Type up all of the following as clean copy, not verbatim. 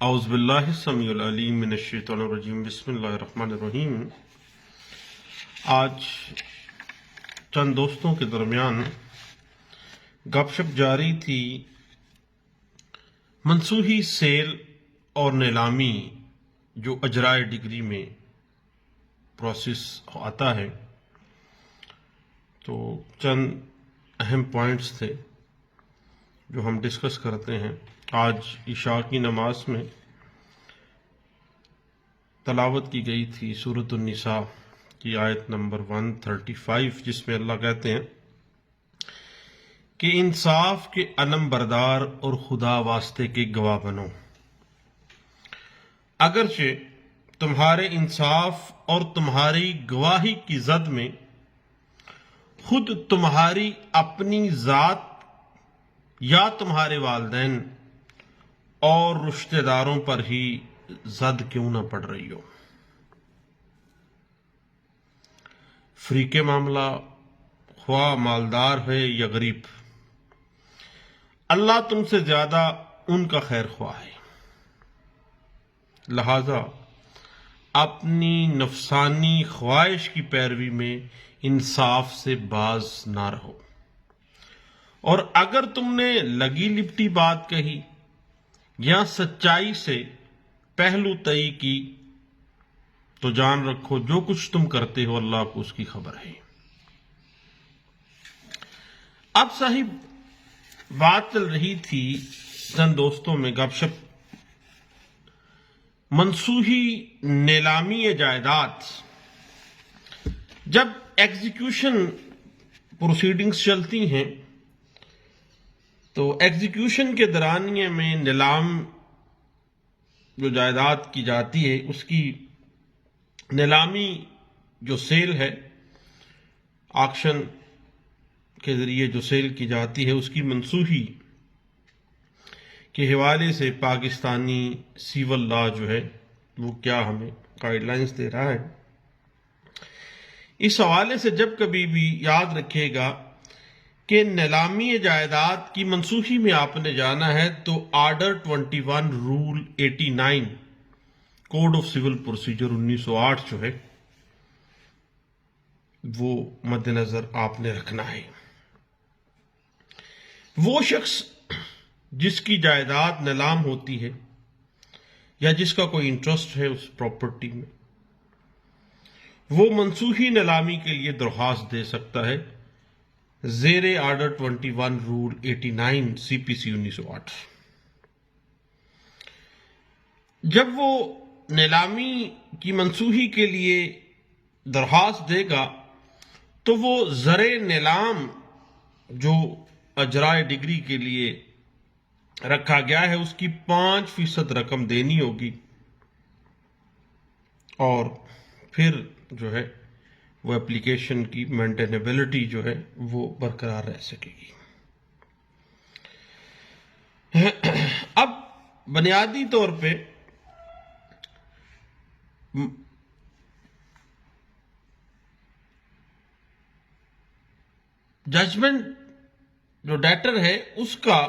اعوذ باللہ السمیع العلیم من الشیطان الرجیم بسم اللہ الرحمن الرحیم۔ آج چند دوستوں کے درمیان گپ شپ جاری تھی منسوخی سیل اور نیلامی جو اجرائے ڈگری میں پروسیس آتا ہے، تو چند اہم پوائنٹس تھے جو ہم ڈسکس کرتے ہیں۔ آج عشاء کی نماز میں تلاوت کی گئی تھی سورۃ النساء کی آیت نمبر 135، جس میں اللہ کہتے ہیں کہ انصاف کے علم بردار اور خدا واسطے کے گواہ بنو، اگرچہ تمہارے انصاف اور تمہاری گواہی کی زد میں خود تمہاری اپنی ذات یا تمہارے والدین اور رشتہ داروں پر ہی زد کیوں نہ پڑ رہی ہو۔ فریق معاملہ خواہ مالدار ہے یا غریب، اللہ تم سے زیادہ ان کا خیر خواہ ہے، لہذا اپنی نفسانی خواہش کی پیروی میں انصاف سے باز نہ رہو، اور اگر تم نے لگی لپٹی بات کہی یا سچائی سے پہلو طئی کی تو جان رکھو جو کچھ تم کرتے ہو اللہ کو اس کی خبر ہے۔ اب صاحب بات چل رہی تھی چند دوستوں میں گپ شپ منسوخی نیلامی جائیداد، جب ایگزیکیوشن پروسیڈنگز چلتی ہیں تو ایگزیکیوشن کے دورانیے میں نیلام جو جائیداد کی جاتی ہے، اس کی نیلامی جو سیل ہے، آکشن کے ذریعے جو سیل کی جاتی ہے، اس کی منسوخی کے حوالے سے پاکستانی سیول لا جو ہے وہ کیا ہمیں گائیڈ لائنز دے رہا ہے۔ اس حوالے سے جب کبھی بھی یاد رکھے گا کہ نیلامی جائیداد کی منسوخی میں آپ نے جانا ہے تو order 21 rule 89 code of civil procedure 1908 جو ہے وہ مد نظر آپ نے رکھنا ہے۔ وہ شخص جس کی جائیداد نیلام ہوتی ہے یا جس کا کوئی انٹرسٹ ہے اس پراپرٹی میں، وہ منسوخی نیلامی کے لیے درخواست دے سکتا ہے زیر آرڈر 21 رول 89 سی پی سی 1908۔ جب وہ نیلامی کی منسوخی کے لیے درخواست دے گا تو وہ زر نیلام جو اجرائے ڈگری کے لیے رکھا گیا ہے اس کی 5% رقم دینی ہوگی، اور پھر جو ہے وہ اپلیکیشن کی مینٹینیبلٹی جو ہے وہ برقرار رہ سکے گی۔ اب بنیادی طور پہ ججمنٹ جو ڈیٹر ہے اس کا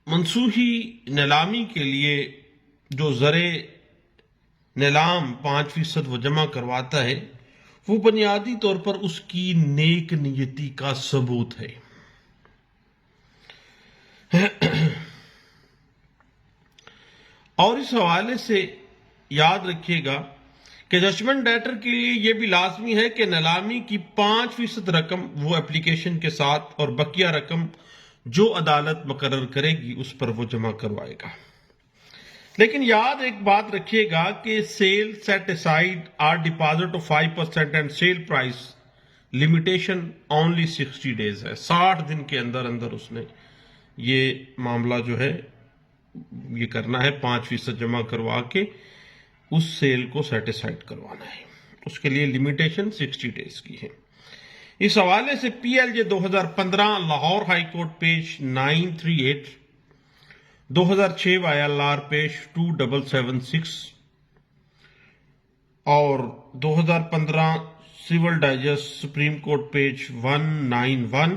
منسوخی نیلامی کے لیے جو زر نیلام 5% وہ جمع کرواتا ہے، وہ بنیادی طور پر اس کی نیک نیتی کا ثبوت ہے۔ اور اس حوالے سے یاد رکھیے گا کہ ججمنٹ ڈیٹر کے لیے یہ بھی لازمی ہے کہ نیلامی کی 5% رقم وہ اپلیکیشن کے ساتھ اور بقیہ رقم جو عدالت مقرر کرے گی اس پر وہ جمع کروائے گا۔ لیکن یاد ایک بات رکھیے گا کہ sale set aside or deposit of 5% and sale price limitation only 60 days ہے۔ 60 دن کے اندر اندر اس نے یہ معاملہ جو ہے یہ کرنا ہے، 5% جمع کروا کے اس سیل کو سیٹسفائڈ کروانا ہے۔ اس کے لیے لمیٹیشن 60 days کی ہے۔ اس حوالے سے P L J 2015 Lahore high court page 938، 2006 I L R page 2776 اور 2015 civil digest supreme Court page 191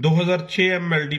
2006 MLD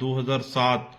2007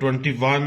21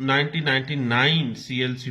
1999 CLC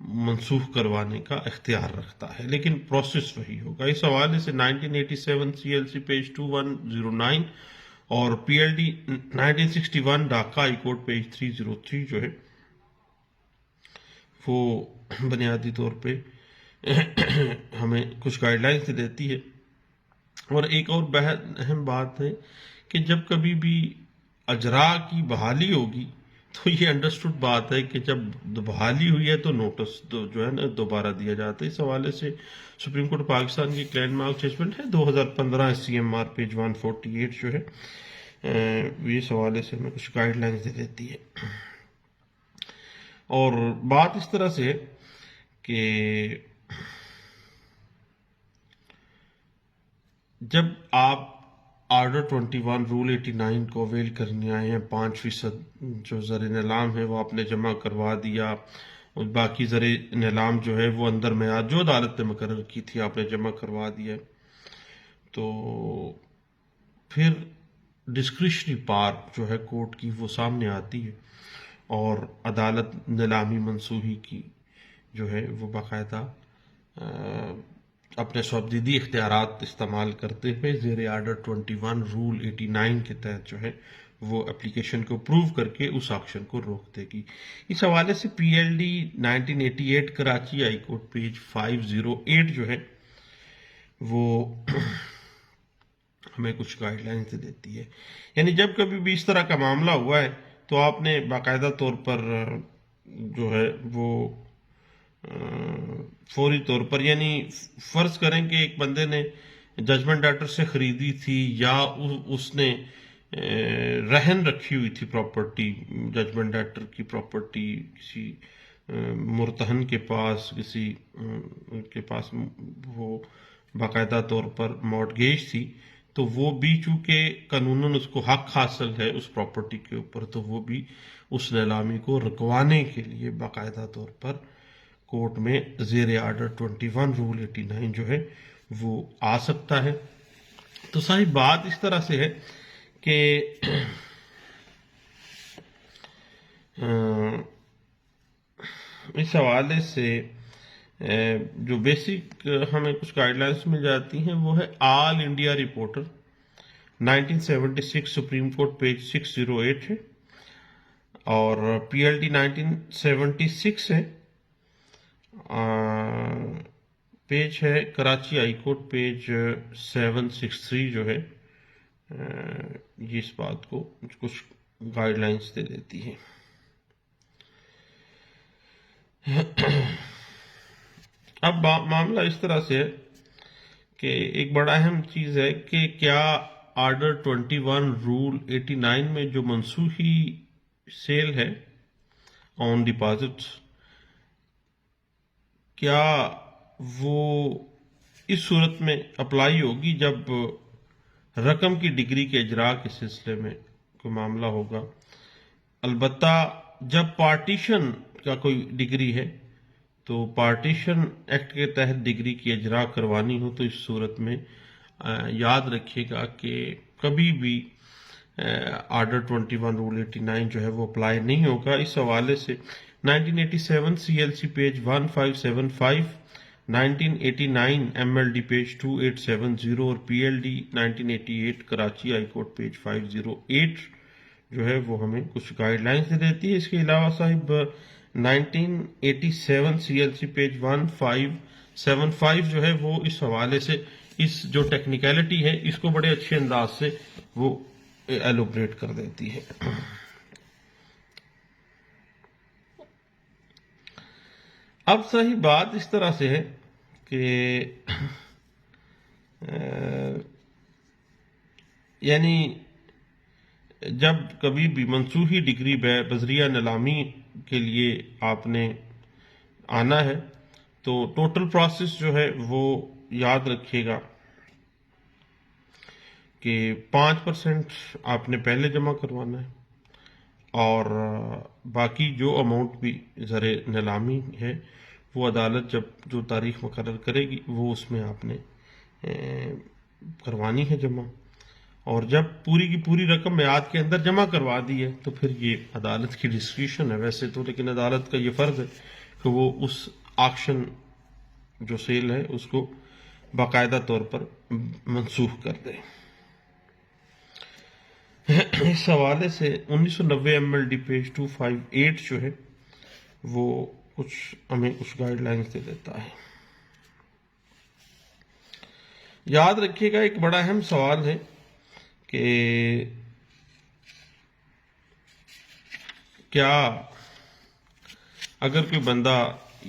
منسوخ کروانے کا اختیار رکھتا ہے، لیکن پروسیس وہی ہوگا۔ اس حوالے سے 1987 CLC پیج 2109 اور PLD 1961 Dhaka high court page 303 جو ہے وہ بنیادی طور پہ ہمیں کچھ گائیڈ لائنس دیتی ہے۔ اور ایک اور بہت اہم بات ہے کہ جب کبھی بھی اجراء کی بحالی ہوگی تو یہ انڈرسٹوڈ بات ہے کہ جب بحالی ہوئی ہے تو نوٹس جو ہے نا دوبارہ دیا جاتا ہے۔ اس حوالے سے سپریم کورٹ پاکستان کی لینڈ مارک ججمنٹ ہے 2015 CMR پیج 148 جو ہے اس حوالے سے ہمیں کچھ گائیڈ لائنس دے دیتی ہے۔ اور بات اس طرح سے ہے کہ جب آپ آرڈر 21 رول 89 کو اویل کرنے آئے ہیں، 5% جو زر انعلام ہے وہ آپ نے جمع کروا دیا، اور باقی زر انعلام جو ہے وہ اندر میعاد جو عدالت نے مقرر کی تھی آپ نے جمع کروا دیا، تو پھر ڈسکریشنری پار جو ہے کورٹ کی وہ سامنے آتی ہے اور عدالت نیلامی منسوخی کی جو ہے وہ باقاعدہ اپنے سوابدیدی اختیارات استعمال کرتے ہوئے زیر آرڈر 21 رول 89 کے تحت جو ہے وہ اپلیکیشن کو اپروو کر کے اس آکشن کو روک دے گی۔ اس حوالے سے PLD 1988 Karachi high court page 508 جو ہے وہ ہمیں کچھ گائیڈ لائنس دیتی ہے۔ یعنی جب کبھی بھی اس طرح کا معاملہ ہوا ہے تو آپ نے باقاعدہ طور پر جو ہے وہ فوری طور پر، یعنی فرض کریں کہ ایک بندے نے ججمنٹ ڈاٹر سے خریدی تھی یا اس نے رہن رکھی ہوئی تھی پراپرٹی، ججمنٹ ڈاٹر کی پراپرٹی کسی مرتہن کے پاس، کسی کے پاس وہ باقاعدہ طور پر مارٹگیج تھی، تو وہ بھی چونکہ قانوناً اس کو حق حاصل ہے اس پراپرٹی کے اوپر، تو وہ بھی اس نیلامی کو رکوانے کے لیے باقاعدہ طور پر کورٹ میں زیر آرڈر 21 رول 89 جو ہے وہ آ سکتا ہے۔ تو صحیح بات اس طرح سے ہے کہ اس حوالے سے جو بیسک ہمیں کچھ گائیڈ لائنس مل جاتی ہیں وہ ہے All India Reporter 1976 Supreme Court page 608 ہے، اور PLD 1976 ہے، پیج ہے کراچی ہائی کورٹ پیج 763 جو ہے یہ اس بات کو کچھ گائیڈ لائنس دے دیتی ہے۔ اب معاملہ اس طرح سے ہے کہ ایک بڑا اہم چیز ہے کہ کیا آرڈر 21 رول 89 میں جو منسوخی سیل ہے آن ڈپازٹس، کیا وہ اس صورت میں اپلائی ہوگی جب رقم کی ڈگری کے اجراء کے سلسلے میں کوئی معاملہ ہوگا؟ البتہ جب پارٹیشن کا کوئی ڈگری ہے تو پارٹیشن ایکٹ کے تحت ڈگری کی اجراء کروانی ہو تو اس صورت میں یاد رکھیے گا کہ کبھی بھی آرڈر 21 رول 89 جو ہے وہ اپلائی نہیں ہوگا۔ اس حوالے سے 1987 CLC پیج 1575، 1989 MLD پیج 2870 اور PLD 1988 Karachi high court page 508 جو ہے وہ ہمیں کچھ گائیڈ لائنس دے دیتی ہے۔ اس کے علاوہ صاحب 1987 CLC پیج 1575 جو ہے وہ اس حوالے سے اس جو ٹیکنیکلٹی ہے اس کو بڑے اچھے انداز سے وہ ایلوبریٹ کر دیتی ہے۔ اب صحیح بات اس طرح سے ہے کہ یعنی جب کبھی بھی منسوخی ڈگری بذریعہ نیلامی کے لیے آپ نے آنا ہے تو ٹوٹل پروسیس جو ہے وہ یاد رکھیے گا کہ 5% آپ نے پہلے جمع کروانا ہے، اور باقی جو اماؤنٹ بھی زر نیلامی ہے وہ عدالت جب جو تاریخ مقرر کرے گی وہ اس میں آپ نے کروانی ہے جمع، اور جب پوری کی پوری رقم میعاد کے اندر جمع کروا دی ہے تو پھر یہ عدالت کی ڈسکریشن ہے ویسے تو، لیکن عدالت کا یہ فرض ہے تو وہ اس آکشن جو سیل ہے اس کو باقاعدہ طور پر منسوخ کر دیں۔ اس حوالے سے 1990 MLD پیج 258 جو ہے وہ ہمیں کچھ گائیڈ لائنز دے دیتا ہے۔ یاد رکھیے گا ایک بڑا اہم سوال ہے کہ کیا اگر کوئی بندہ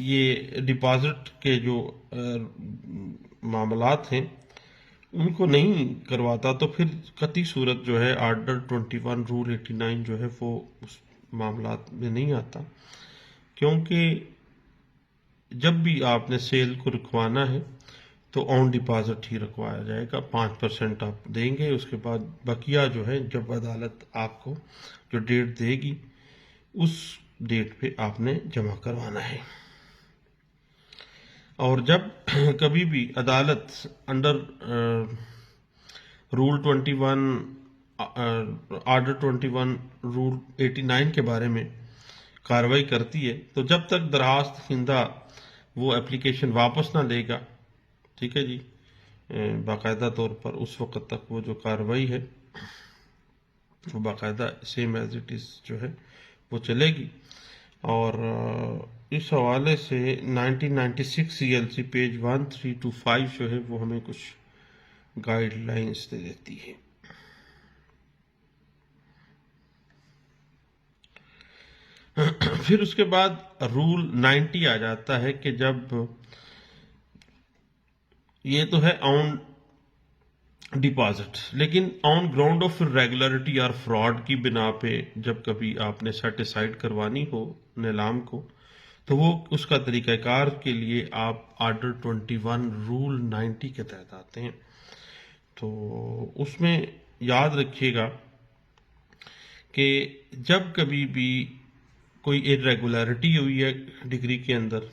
یہ ڈپازٹ کے جو معاملات ہیں ان کو نہیں کرواتا تو پھر قطعی صورت جو ہے آرڈر 21 رول 89 جو ہے وہ اس معاملات میں نہیں آتا، کیونکہ جب بھی آپ نے سیل کو رکوانا ہے تو آن ڈپازٹ ہی رکوایا جائے گا، 5% آپ دیں گے، اس کے بعد بقیہ جو ہے جب عدالت آپ کو جو ڈیٹ دے گی اس ڈیٹ پہ آپ نے جمع کروانا ہے۔ اور جب کبھی بھی عدالت انڈر رول 21 آرڈر 21 رول 89 کے بارے میں کارروائی کرتی ہے تو جب تک درخواست دہندہ وہ اپلیکیشن واپس نہ لے گا، ٹھیک ہے جی، باقاعدہ طور پر اس وقت تک وہ جو کارروائی ہے وہ باقاعدہ سیم ایز اٹ از جو ہے وہ چلے گی۔ اور اس حوالے سے 1996 CLC پیج 1325 جو ہے وہ ہمیں کچھ گائیڈ لائنز دے دیتی ہے۔ پھر اس کے بعد رول 90 آ جاتا ہے کہ جب یہ تو ہے آن ڈپازٹ، لیکن آن گراؤنڈ آف ریگولرٹی اور فراڈ کی بنا پہ جب کبھی آپ نے سیٹ اسائڈ کروانی ہو نیلام کو تو وہ اس کا طریقہ کار کے لیے آپ آرڈر 21 رول 90 کے تحت آتے ہیں۔ تو اس میں یاد رکھیے گا کہ جب کبھی بھی کوئی irregularity ہوئی ہے ڈگری کے اندر،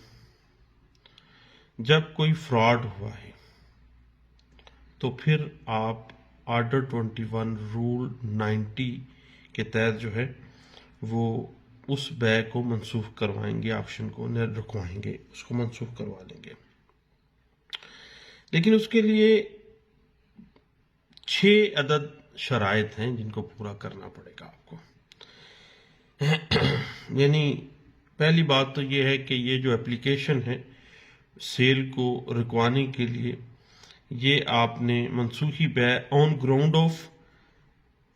جب کوئی فراڈ ہوا ہے تو پھر آپ آرڈر 21 رول 90 کے تحت جو ہے وہ اس بے کو منسوخ کروائیں گے، آپشن کو رکوائیں گے، اس کو منسوخ کروا لیں گے۔ لیکن اس کے لیے 6 عدد شرائط ہیں جن کو پورا کرنا پڑے گا آپ کو۔ یعنی پہلی بات تو یہ ہے کہ یہ جو اپلیکیشن ہے سیل کو رکوانے کے لیے یہ آپ نے منسوخی بے آن گراؤنڈ آف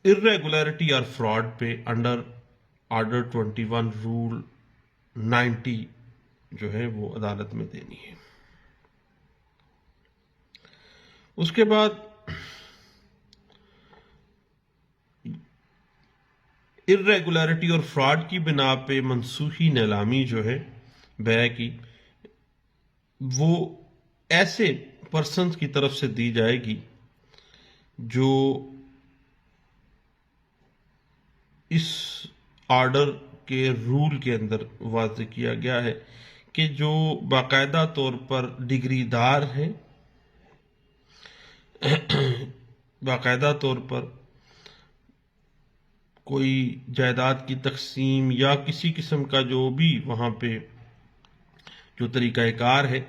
irregularity اور فراڈ پہ انڈر آرڈر 21 رول 90 جو ہے وہ عدالت میں دینی ہے۔ اس کے بعد irregularity اور فراڈ کی بنا پہ منسوخی نیلامی جو ہے بے کی وہ ایسے پرسنز کی طرف سے دی جائے گی جو اس آرڈر کے رول کے اندر واضح کیا گیا ہے کہ جو باقاعدہ طور پر ڈگری دار ہے، باقاعدہ طور پر کوئی جائیداد کی تقسیم یا کسی قسم کا جو بھی وہاں پہ جو طریقہ کار ہے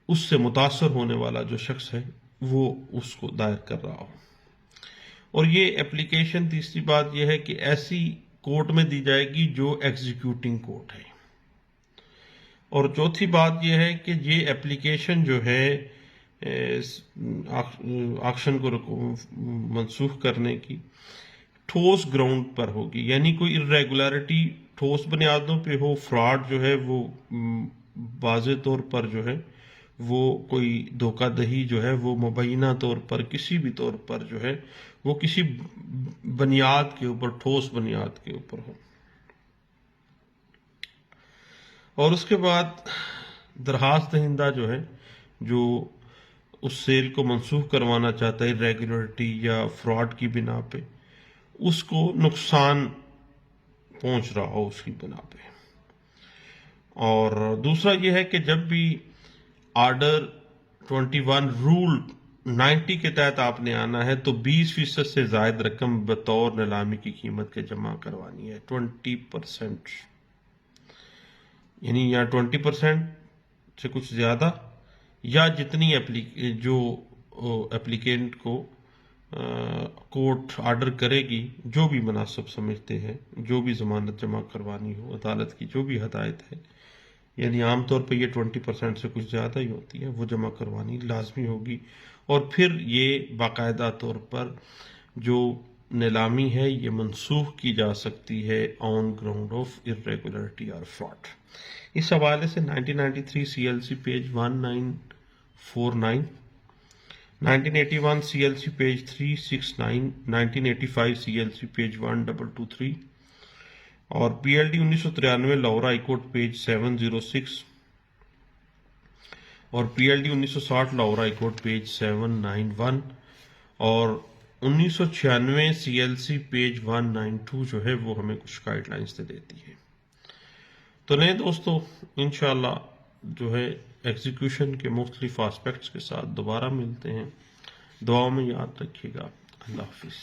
اس سے متاثر ہونے والا جو شخص ہے وہ اس کو دائر کر رہا ہو۔ اور یہ اپلیکیشن تیسری بات یہ ہے کہ ایسی کورٹ میں دی جائے گی جو ایگزیکیوٹنگ کورٹ ہے۔ اور چوتھی بات یہ ہے کہ یہ اپلیکیشن جو ہے آکشن کو منسوخ کرنے کی ٹھوس گراؤنڈ پر ہوگی، یعنی کوئی irregularity ٹھوس بنیادوں پہ ہو، فراڈ جو ہے وہ واضح طور پر جو ہے وہ کوئی دھوکہ دہی جو ہے وہ مبینہ طور پر کسی بھی طور پر جو ہے وہ کسی بنیاد کے اوپر، ٹھوس بنیاد کے اوپر ہو۔ اور اس کے بعد درخواست دہندہ جو ہے جو اس سیل کو منسوخ کروانا چاہتا ہے irregularity یا فراڈ کی بنا پہ، اس کو نقصان پہنچ رہا ہو اس کی بنا پہ۔ اور دوسرا یہ ہے کہ جب بھی آرڈر 21 رول 90 کے تحت آپ نے آنا ہے تو 20% سے زائد رقم بطور نیلامی کی قیمت کے جمع کروانی ہے، 20%۔ یعنی یا 20% سے کچھ زیادہ، یا جتنی جو اپلیکینٹ کو کورٹ آرڈر کرے گی، جو بھی مناسب سمجھتے ہیں، جو بھی ضمانت جمع کروانی ہو، عدالت کی جو بھی ہدایت ہے، یعنی عام طور پہ یہ 20% سے کچھ زیادہ ہی ہوتی ہے، وہ جمع کروانی لازمی ہوگی. اور پھر یہ باقاعدہ طور پر جو نیلامی ہے یہ منسوخ کی جا سکتی ہے آن گراؤنڈ آف irregularity اور فراڈ. اس حوالے سے 1993 CLC page 1949، 1981 CLC page 369، 1985 CLC page 1223 اور PLD 1993 Lahore high court page 706 اور PLD 1960 Lahore high court page 791 اور 1996 CLC پیج 192 جو ہے وہ ہمیں کچھ گائیڈ لائنز دے دیتی ہے. تو نہیں دوستو، انشاءاللہ جو ہے ایگزیکیوشن کے مختلف آسپیکٹس کے ساتھ دوبارہ ملتے ہیں. دعاؤں میں یاد رکھیے گا. اللہ حافظ.